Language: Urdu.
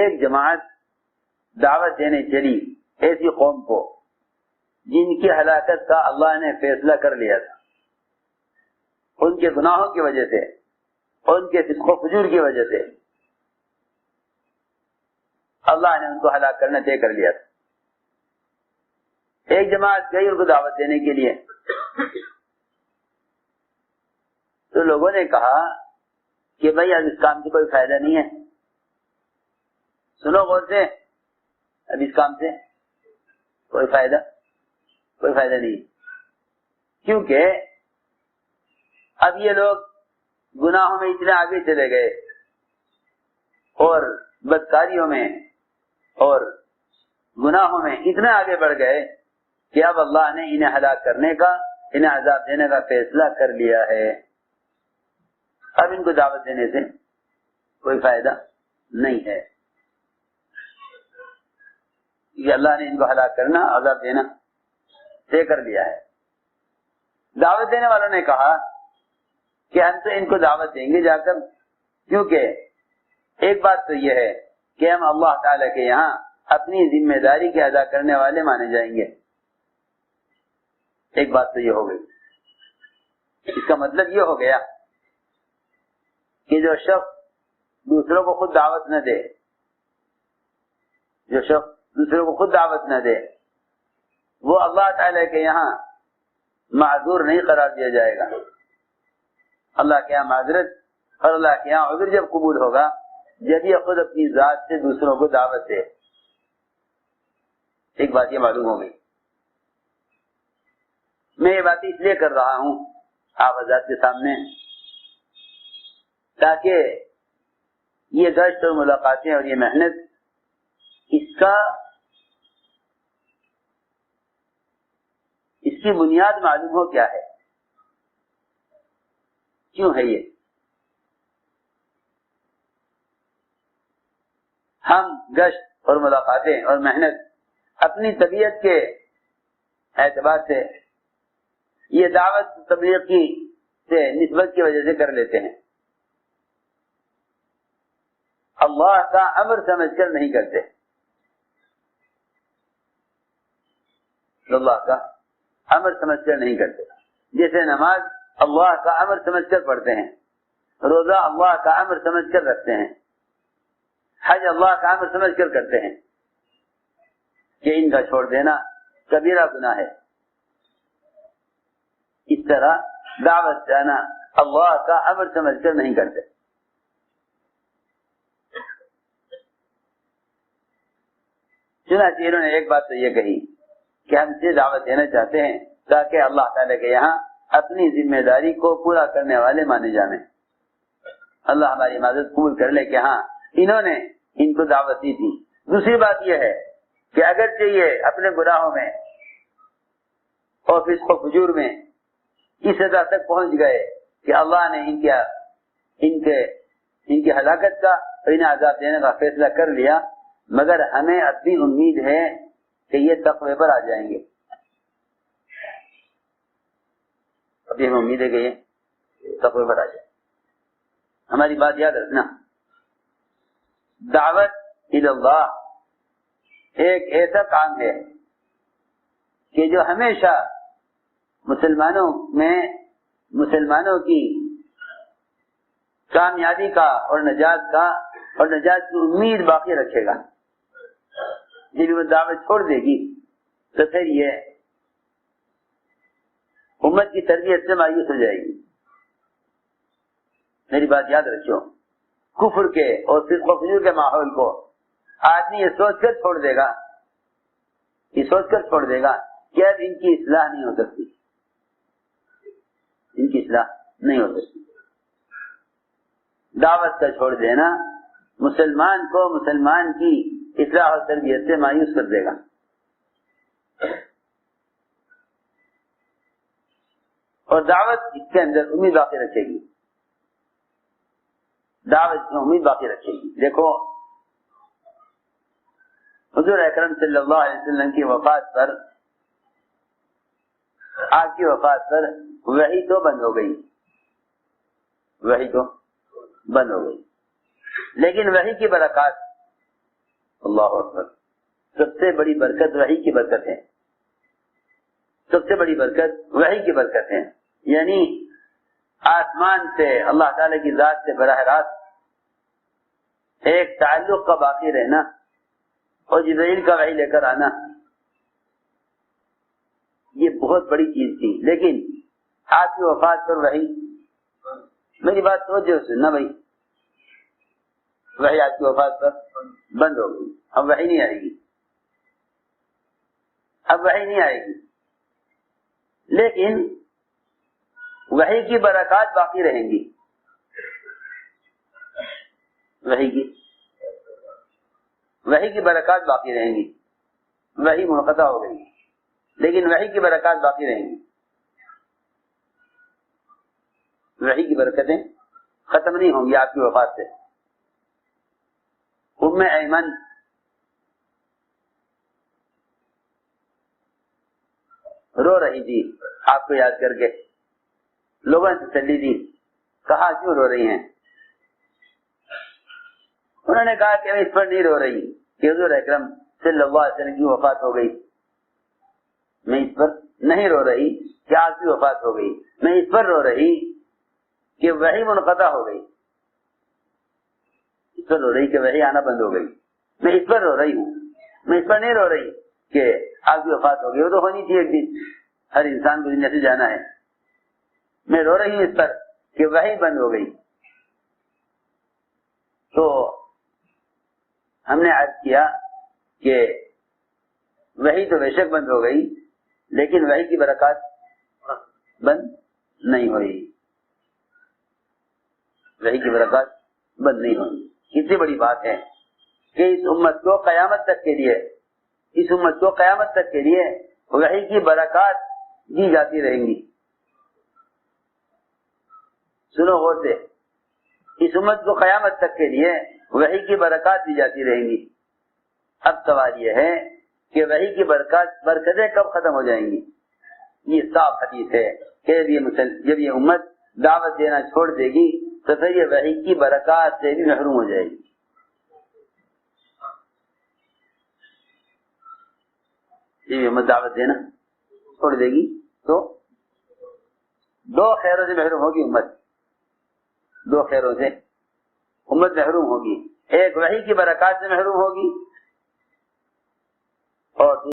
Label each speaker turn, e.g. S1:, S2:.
S1: ایک جماعت دعوت دینے چلی ایسی قوم کو جن کی ہلاکت کا اللہ نے فیصلہ کر لیا تھا، ان کے گناہوں کی وجہ سے، ان کے فسق و فجور کی وجہ سے اللہ نے ان کو ہلاک کرنا طے کر لیا تھا۔ ایک جماعت گئی ان کو دعوت دینے کے لیے، تو لوگوں نے کہا کہ بھائی اب اس کام سے کوئی فائدہ نہیں ہے، سنو غور سے، اب اس کام سے کوئی فائدہ نہیں، کیونکہ اب یہ لوگ گناہوں میں اتنے آگے چلے گئے اور بدکاریوں میں اور گناہوں میں اتنے آگے بڑھ گئے کہ اب اللہ نے انہیں ہلاک کرنے کا، انہیں عذاب دینے کا فیصلہ کر لیا ہے۔ اب ان کو دعوت دینے سے کوئی فائدہ نہیں ہے، یہ اللہ نے ان کو ہلاک کرنا، عذاب دینا طے کر لیا ہے۔ دعوت دینے والوں نے کہا کہ ہم تو ان کو دعوت دیں گے جا کر، کیونکہ ایک بات تو یہ ہے کہ ہم اللہ تعالیٰ کے یہاں اپنی ذمہ داری کے ادا کرنے والے مانے جائیں گے۔ ایک بات تو یہ ہو گئی، اس کا مطلب یہ ہو گیا کہ جو شخص دوسروں کو خود دعوت نہ دے، جو شخص دوسروں کو خود دعوت نہ دے، وہ اللہ تعالیٰ کے یہاں معذور نہیں قرار دیا جائے گا۔ اللہ کے یہاں معذرت اور اللہ کے یہاں عذر جب قبول ہوگا جب یہ خود اپنی ذات سے دوسروں کو دعوت دے۔ ایک بات یہ معلوم ہو گئی۔ میں یہ بات اس لیے کر رہا ہوں آپ حضرات کے سامنے تاکہ یہ گشت اور ملاقاتیں اور یہ محنت اس کی بنیاد معلوم ہو کیا ہے، کیوں ہے یہ۔ ہم گشت اور ملاقاتیں اور محنت اپنی طبیعت کے اعتبار سے یہ دعوت تبلیغ کی سے نسبت کی وجہ سے کر لیتے ہیں، اللہ کا امر سمجھ کر نہیں کرتے، اللہ کا امر سمجھ کر نہیں کرتے۔ جیسے نماز اللہ کا امر سمجھ کر پڑھتے ہیں، روزہ اللہ کا امر سمجھ کر رکھتے ہیں، حج اللہ کا امر سمجھ کر کرتے ہیں کہ ان کا چھوڑ دینا کبیرہ گناہ ہے۔ اس طرح دعوت جانا اللہ کا امر سمجھ کر نہیں کرتے۔ چنانچہ انہوں نے ایک بات تو یہ کہی کہ ہم سے دعوت دینا چاہتے ہیں تاکہ اللہ تعالیٰ کے یہاں اپنی ذمہ داری کو پورا کرنے والے مانے جانے، اللہ ہماری معذرت قبول کر لے کہ ہاں انہوں نے ان کو دعوت دی تھی۔ دوسری بات یہ ہے کہ اگرچہ یہ اپنے گناہوں میں اور فسق و فجور میں اس حد تک پہنچ گئے کہ اللہ نے ان کی ہلاکت کا اور انہیں عذاب دینے کا فیصلہ کر لیا، مگر ہمیں اپنی امید ہے کہ یہ تقوی پر آ جائیں گے۔ ابھی ہمیں امید ہے کہ یہ تقوی پر آ جائیں۔ ہماری بات یاد رکھنا، دعوت اللہ ایک ایسا کام ہے کہ جو ہمیشہ مسلمانوں کی کامیابی کا اور نجات کی امید باقی رکھے گا۔ جب وہ دعوت چھوڑ دے گی تو پھر یہ امت کی تربیت سے مایوس ہو جائے گی۔ میری بات یاد رکھو، کفر کے اور فسق و فجور کے ماحول کو آدمی یہ سوچ کر چھوڑ دے گا کہ اب ان کی اصلاح نہیں ہو سکتی، دعوت کا چھوڑ دینا مسلمان کو مسلمان کی اصلاح اور تربیت سے مایوس کر دے گا۔ اور دعوت اس کے اندر امید باقی رکھے گی، دیکھو حضور اکرم صلی اللہ علیہ وسلم کی وفات پر، آپ کی وفات پر وحی تو بند ہو گئی، لیکن وحی کی برکات اللہ اکبر. سب سے بڑی برکت وحی کی برکت ہے. سب سے بڑی برکت وحی کی برکت ہے. یعنی آسمان سے اللہ تعالی کی ذات سے براہ راست ایک تعلق کا باقی رہنا اور جبرائیل کا وحی لے کر آنا، یہ بہت بڑی چیز تھی. لیکن آپ کی وفات پر وحی، میری بات توجہ سے سننا بھائی، وحی آپ کی وفات پر بند ہو گئی. اب وحی نہیں آئے گی، اب وحی نہیں آئے گی. لیکن وحی کی برکات باقی رہیں گی. وحی کی برکات باقی رہیں گی. وحی منقطع ہو گئی لیکن وحی کی برکات باقی رہیں گی. وحی کی برکتیں ختم نہیں ہوں گی آپ کی وفات سے. ام ایمن رو رہی تھی آپ کو یاد کر کے، لوگوں نے تسلی دی، کہا کیوں رو رہی ہیں؟ انہوں نے کہا کہ میں اس پر نہیں رو رہی کہ حضور اکرم صلی اللہ علیہ وسلم کی وفات ہو گئی، میں اس پر نہیں رو رہی کہ آپ کی وفات ہو گئی، میں اس پر رو رہی کہ وحی منقطع ہو گئی. اس پر رو رہی کہ وحی آنا بند ہو گئی. میں اس پر رو رہی ہوں، میں اس پر نہیں رو رہی کہ آپ کی وفات ہو گئی، وہ تو ہونی تھی ایک دن، ہر انسان کو دنیا سے جانا ہے. میں رو رہی ہوں اس پر کہ وحی بند ہو گئی. تو ہم نے عرض کیا کہ وحی تو بے شک بند ہو گئی لیکن وحی کی برکات بند نہیں ہوئی. وحی کی برکات بند نہیں ہوئی. کتنی بڑی بات ہے کہ اس امت کو قیامت تک کے لیے، اس امت کو قیامت تک کے لیے وحی کی برکات دی جاتی رہیں گی. سنو غور سے، اس امت کو قیامت تک کے لیے وحی کی برکات دی جاتی رہیں گی. اب سوال یہ ہے کہ وحی کی برکتیں کب ختم ہو جائیں گی؟ یہ صاف حدیث ہے کہ جب یہ امت دعوت دینا چھوڑ دے گی تو پھر یہ وحی کی برکات سے بھی محروم ہو جائے گی. جب یہ امت دعوت دینا چھوڑ دے گی تو دو خیروں سے محروم ہوگی امت. دو خیروں سے امت محروم ہوگی. ایک وحی کی برکات سے محروم ہوگی اور